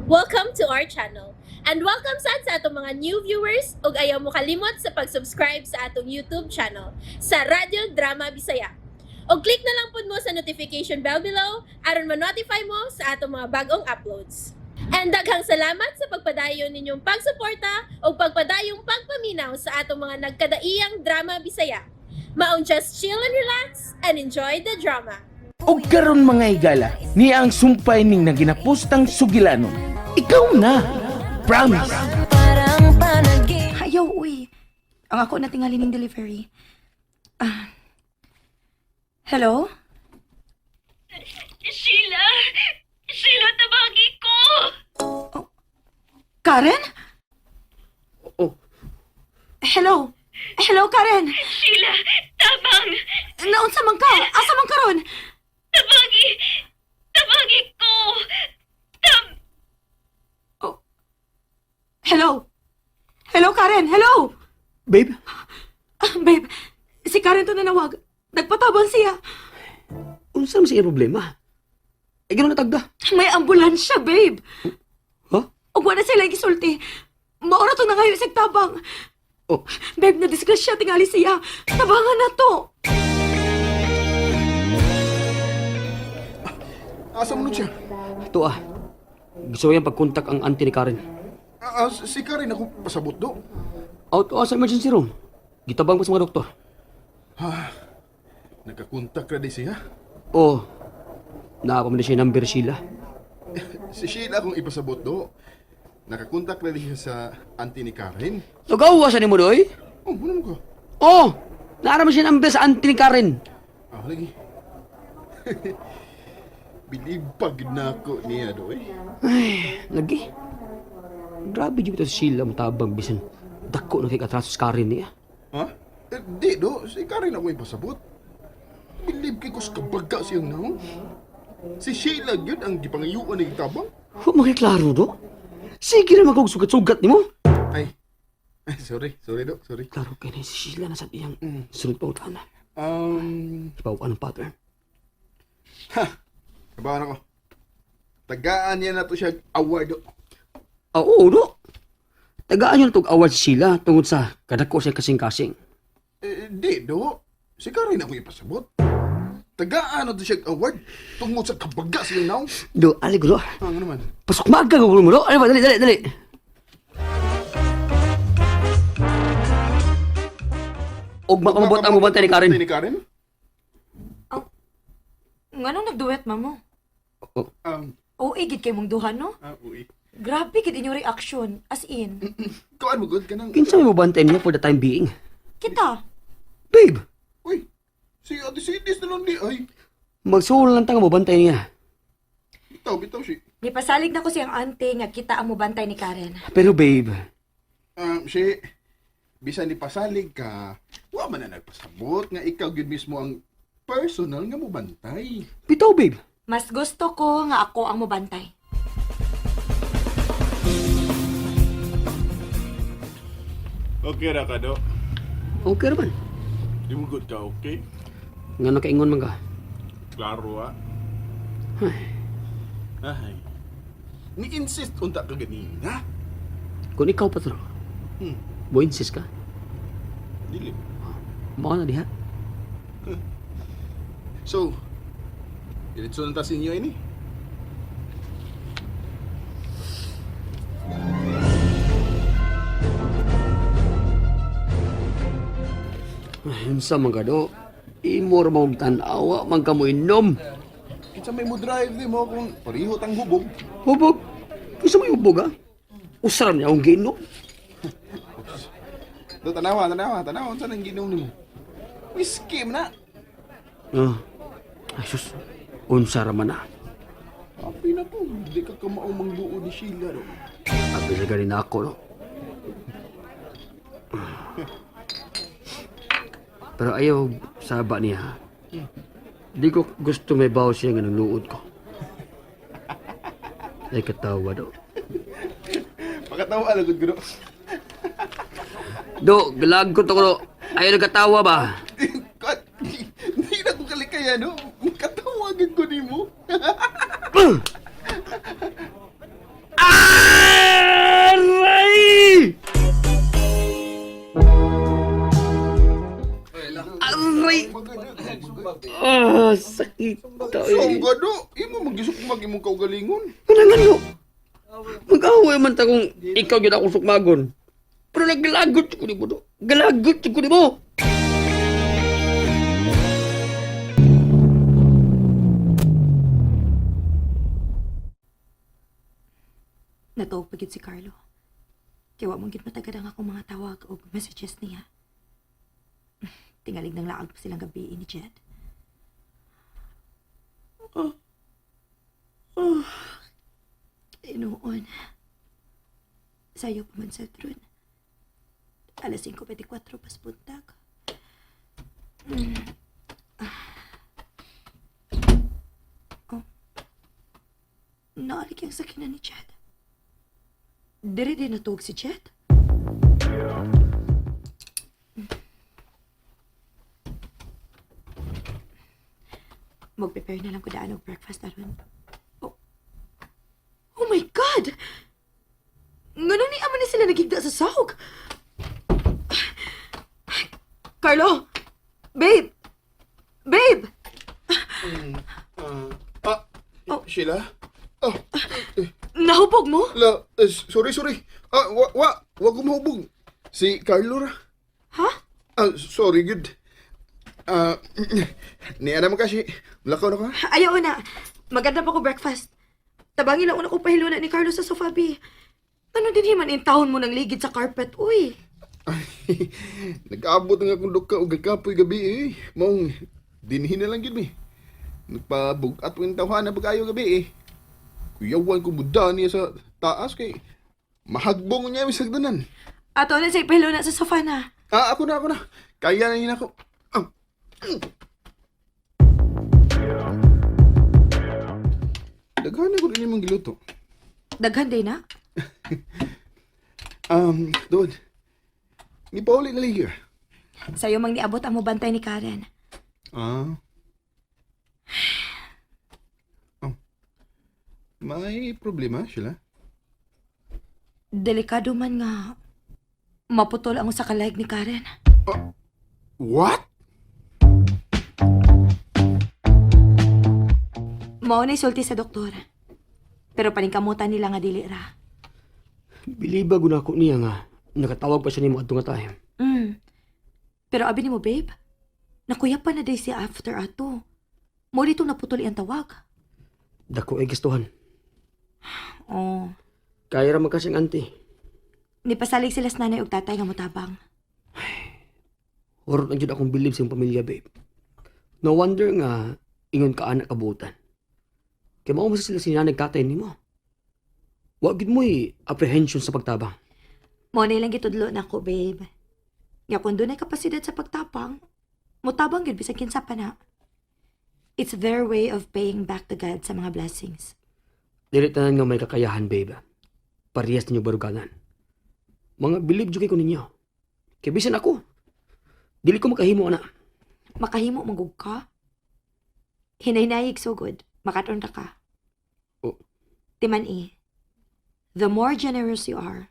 Welcome to our channel. And welcome sa atong mga new viewers ug ayaw mo kalimot sa pag-subscribe sa atong YouTube channel sa Radio Drama Bisaya. O click na lang pud mo sa notification bell below aron ma-notify mo sa atong mga bagong uploads. And daghang salamat sa pagpadayon ninyong pagsuporta o pagpadayong pagpaminaw sa atong mga nagkadaiyang Drama Bisaya. Maong just chill and relax and enjoy the drama. O karon mga higala, niya ang sumpay ning naginapustang sugilanon. Ikaw na. Promise. Ayaw, uy. Ang ako na tingali ng delivery. Hello? Sheila! Sheila, tabagi ko! Karen? Oh, Hello? Hello, Karen? Sheila, tabang! Naunsa man ka? Asa man karon? Tabagi! Tabagi ko! Hello? Hello, Karen? Hello? babe, Babe, si Karen to nanawag. Nagpatabang siya. Unsa man siya problema? Eh, gano'n natagda. May ambulansya, babe. Ha? Ug wala sila gisulti. Maura to na ngayon sa tabang. Oh, Babe, na-disgrasya tingali siya. Tabangan na to. Asa mo nun siya? ito ah. Gusto ko yung pagkontak ang auntie ni Karen. Si Karen ako pasabot do. Out sa emergency room. Gitabang pa sa mga doktor. Nagkakontak na di siya. Oh, nakapaman siya yung number Sheila. Si Sheila akong ipasabot do. Nakakontak na di siya sa auntie ni Karen. Nagawa sa ni mo doy? Oh, ano mo ka? Oh, naaraman siya yung number sa auntie ni Karen. Lagi. Bilibag na ako niya do Ay, lagi. Grabe dito si Sheila matabang bisan. Dako na kay katraso sa Karen niya. Ha? Di do, si Karen ako ipasabot. Bilib kay kus kabaga siyang naon. Si Sheila yun ang gipangayuan ni tabang. Huwag makiklaro do. Sige na magkagsugat-sugat ni mo. Ay, sorry do, sorry. Klaro kay na si Sheila na sa iyang sunod pa utana. Ipawaan ng pattern. Kabahan ako. Tagaan niya na to siya award do. Oo, no? Tagaan nyo na itong award si Sheila tungod sa kadako siya kasing-kasing. Di do. Si Karen ako ipasabot. Tagaan na to siya award tungod sa kabaga siyang naon. Do, ali ko do. Ano naman? Pasok maaga ko mo do. Ano ba? Dali. Og makamabot ang mabantay ni Karen. Ni Karen? Nganong nagduet, mamo? Oh, Oo, igid kay mong duha, no? Uy. Grabe kid inyong reaction. As in. Kaan mo good ka nang... kinsa may mabantay niya for the time being? Kita. Babe, Uy, si Ate Sidis na lang di ay. magsuhol lang tanga mabantay niya. Bitaw si... Nipasalig na ko siyang ante nga kita ang mubantay ni Karen. Pero babe, Si... Bisan ni pasalig ka, wa man na nagpasabot nga ikaw yun mismo ang personal nga mo bantay. bitaw babe. Mas gusto ko nga ako ang mubantay. Okay ra ka do. Okay naman. Di mo good ka, okay? Nga nakaingon man ka. Klaro Ay. Ni-insist unta ka ganina. Kung ikaw patro, mo insist ka? Dili. Mao na diha. So, diretso na ta sa inyo ini. Unsa man ka do? Imor mo tanawa man ka mo inom. Kinsa may mo drive di mo kung parihot ang hubog. Hubog. Gusto mo yung hubog ha? Usaram niya akong ginom. Do tanawa, unsa nang ginom nimo? Whiskey man na. Ah. Ay sus. Unsa raman na. Api na to, di ka kamaong mangbuo ni Sheila do. Abi sa ganin ako no. Pero ayaw saba niya ha. Di ko gusto may bawas siya nga ng luod ko. Ay katawa do. Pakatawa lagod ko do. Do, galagot ako do. Ayaw nagkatawa ba? Hindi na ko kalikaya no. Katawagan ko nimo. Ah! Sungga do, imo magisok imong kaugalingon. Ano? Mag-away man ta kung ikaw yun ako sukmagon. Pero naggalagot ko ni mo do. Galagot ko ni mo. Natuog pagid si Carlo. Kaya wa mong gid matagad ang akong mga tawag o messages niya. Tingalig ng laag pa silang gabi ni Jed. Inuon. Sayo pa man sa tron. Alas 5:24 pas buntag. Oh. Naalik yung sakinan ni Jed. Diri din natug si Jed. Mag-prepare na lang ko daan og breakfast aron. Oh my God! Ganun ni amo ni sila nagigda sa sahog. Carlo! Babe! Babe! Sheila? Nahubog mo? Sorry. Wag ko mahubog. Si Carlo ra. Ha? Sorry, good. Niya naman kasi. Lakaw na ka. Ayaw na. Maganda pa ko breakfast. Tabangin lang una ko pahiluna ni Carlo sa sofa, B. Ano din himan in taon mo ng ligid sa carpet, uy? Nag-abot nga akong duka o gagkapoy gabi eh. Maong dinhin na lang yun eh. Nagpabugat ko yung tawhan na bagayo gabi eh. Kuyawan ko buda niya sa taas kay mahagbong niya yung sagdanan. Ato na sa pahiluna sa sofa na. Ako na. Kaya na yun ako. Daghan ko rin yung giluto. Daghan day na? Doon. Ni Pauli na liga. Sa'yo mang niabot ang mo bantay ni Karen. May problema sila? Delikado man nga maputol ang sa kalayag ni Karen. What? Mao na isulti sa doktor. Pero paningkamutan nila nga dili ra. Biliba guna ko niya nga. Nakatawag pa siya ni mo at nga time. Pero abi ni mo, babe, nakuya pa na day siya after ato. Mo dito naputol ang tawag. Dako ay gustuhan. Oh. Kaya ra magkasing auntie. Nipasalig sila sa nanay og tatay nga motabang. Horot ang jud akong believe sa iyong pamilya, babe. No wonder nga ingon ka anak kabutan. Kaya mao mo sila sinanay katay nimo. Wa gid mo'y apprehension sa pagtabang. Mo na lang gitudlo na ko, babe. Nga kung doon ay kapasidad sa pagtapang, motabang yun bisag kinsa pa na. It's their way of paying back to God sa mga blessings. Dili tanan nga may kakayahan, babe. Parehas ninyo baruganan. Mga believe jud kay ko ninyo. Kaya bisan ako. Dili ko makahimo na. Makahimo magug ka? Hinahinayig so good. Makaton ta ka. Oh. Timan the more generous you are,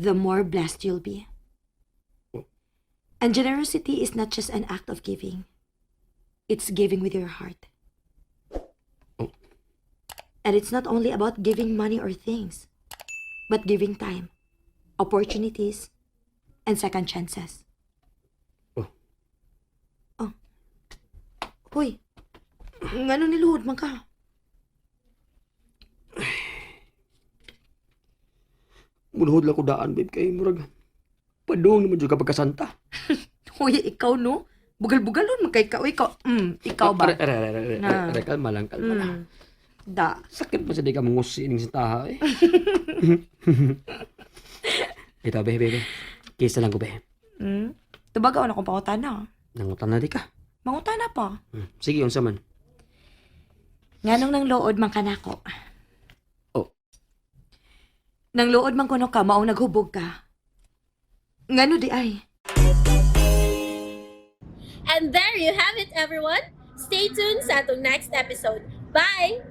the more blessed you'll be. Oh. And generosity is not just an act of giving. It's giving with your heart. Oh. And it's not only about giving money or things, but giving time, opportunities, and second chances. Oh. Oh. Hoy, ngano niluhod man ka? Munuhod lang ko daan, babe, kay murag. Padung naman dyan kapag kasanta. Hoy, ikaw no? Bugal-bugalon, magkay ka. Ikaw, ikaw ba? Kalma lang. Da. Sakit pa sa di ka mangusi ining sintaha, eh. Ito, babe. Kisa lang ko, babe. Tubagaw na kong pangutana. Nangutan na di ka. Mangutana pa. Sige, unsa man. Nganong nang lood man ka nako. Oh. Nang lood man kuno ka, maong naghubog ka. Ngano di ay? And there you have it, everyone. Stay tuned sa atong next episode. Bye!